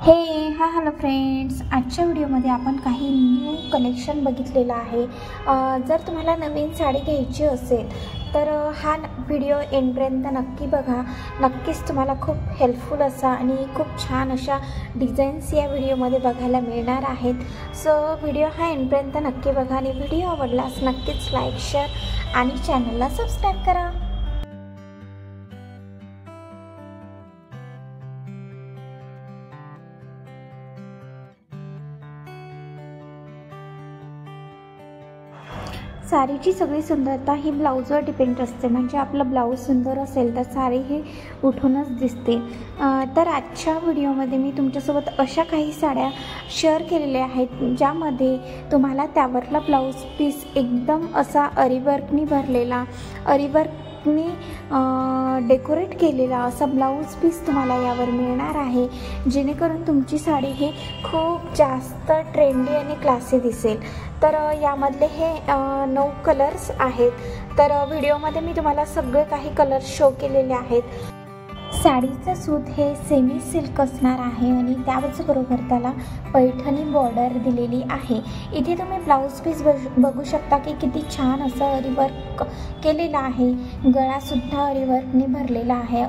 Hello friends, आजच्या व्हिडिओमध्ये आपण काही न्यू कलेक्शन बघितलेलं आहे। जर तुम्हाला नवीन साडी घ्यायची असेल तर हा व्हिडिओ एंडपर्यंत नक्की बघा। नक्कीच तुम्हाला खूप हेल्पफुल असा आणि खूप छान अशा डिझाईन्स या व्हिडिओमध्ये बघायला मिळणार आहेत। सो व्हिडिओ हा एंडपर्यंत नक्की बघा आणि व्हिडिओ आवडल्यास नक्कीच लाईक, शेअर आणि चॅनलला सबस्क्राईब करा। साडीची सगळी सुंदरता ही ब्लाऊजवर डिपेंड असते। म्हणजे आपलं ब्लाऊज सुंदर असेल तर साडी ही उठूनच दिसते। तर आजच्या व्हिडिओमध्ये मी तुमच्यासोबत अशा काही साड्या शेअर केलेल्या आहेत ज्यामध्ये तुम्हाला त्यावरला ब्लाऊज पीस एकदम असा अरीवर्कनी भरलेला, अरीवर्कनी डेकोरेट केलेला असा ब्लाऊज पीस तुम्हाला यावर मिळणार आहे, जेणेकरून तुमची साडी ही खूप जास्त ट्रेंडी आणि क्लासी दिसेल। तर यामधले हे 9 कलर्स आहेत। तर व्हिडिओमध्ये मी तुम्हाला सगळे काही कलर्स शो केलेले आहेत। साडीचं सूत हे सेमी सिल्क असणार आहे आणि त्याचबरोबर त्याला पैठणी बॉर्डर दिलेली आहे। इथे तुम्ही ब्लाऊज पीस बघू शकता की किती छान असं अरीवर्क केलेला आहे। गळासुद्धा अरीवर्कने भरलेला आहे।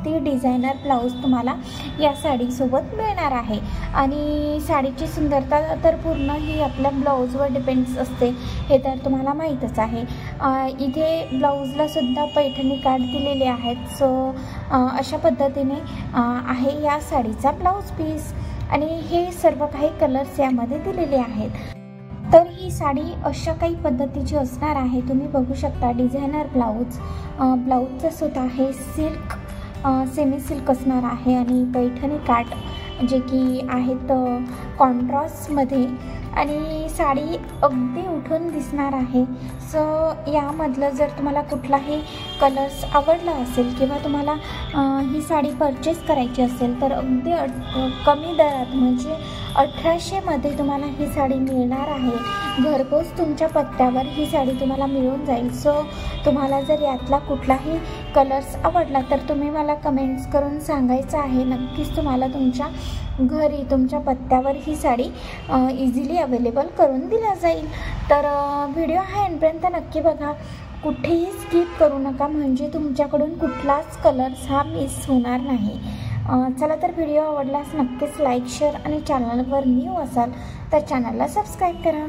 ती डिझायनर ब्लाऊज तुम्हाला या साडीसोबत मिळणार आहे आणि साडीची सुंदरता तर पूर्ण ही आपल्या ब्लाऊजवर डिपेंड्स असते, हे तर तुम्हाला माहीतच आहे। इथे ब्लाऊजला सुद्धा पैठणी काठ दिलेले आहेत। सो अशा पद्धतीने आहे या साडीचा ब्लाऊज पीस आणि हे सर्व काही कलर्स यामध्ये दिलेले आहेत। तर ही साडी अशा काही पद्धतीची असणार आहे। तुम्ही बघू शकता डिझायनर ब्लाऊजचं सूत आहे सिल्क, सेमी सिल्क असणार आहे आणि पैठणी काठ जे की आहेत कॉन्ट्रास्टमध्ये आणि साडी अगदी उठून दिसणार आहे। सो यामधलं जर तुम्हाला कुठलाही कलर्स आवडला असेल किंवा तुम्हाला ही साडी परचेस करायची असेल तर अगदी कमी दरात म्हणजे 1800 मध्ये तुम्हाला ही साडी मिळणार आहे। घरपोच तुमच्या पत्त्यावर ही साडी तुम्हाला मिळून जाईल। सो तुम्हाला जर यातला कुठलाही कलर्स आवडला तर तुम्ही मला कमेंट्स करून सांगायचं आहे। नक्कीच तुम्हाला तुमच्या घरी तुमच्या पत्त्यावर ही साडी इझिली अवेलेबल करून दिला जाईल। तर व्हिडिओ हा एंडपर्यंत नक्की बघा, कुठेही स्किप करू नका, म्हणजे तुमच्याकडून कुठलाच कलर्स हा मिस होणार नाही। चला तर व्हिडिओ आवडल्यास नक्कीच लाईक, शेअर आणि चॅनलवर न्यू असाल तर चॅनलला सबस्क्राईब करा।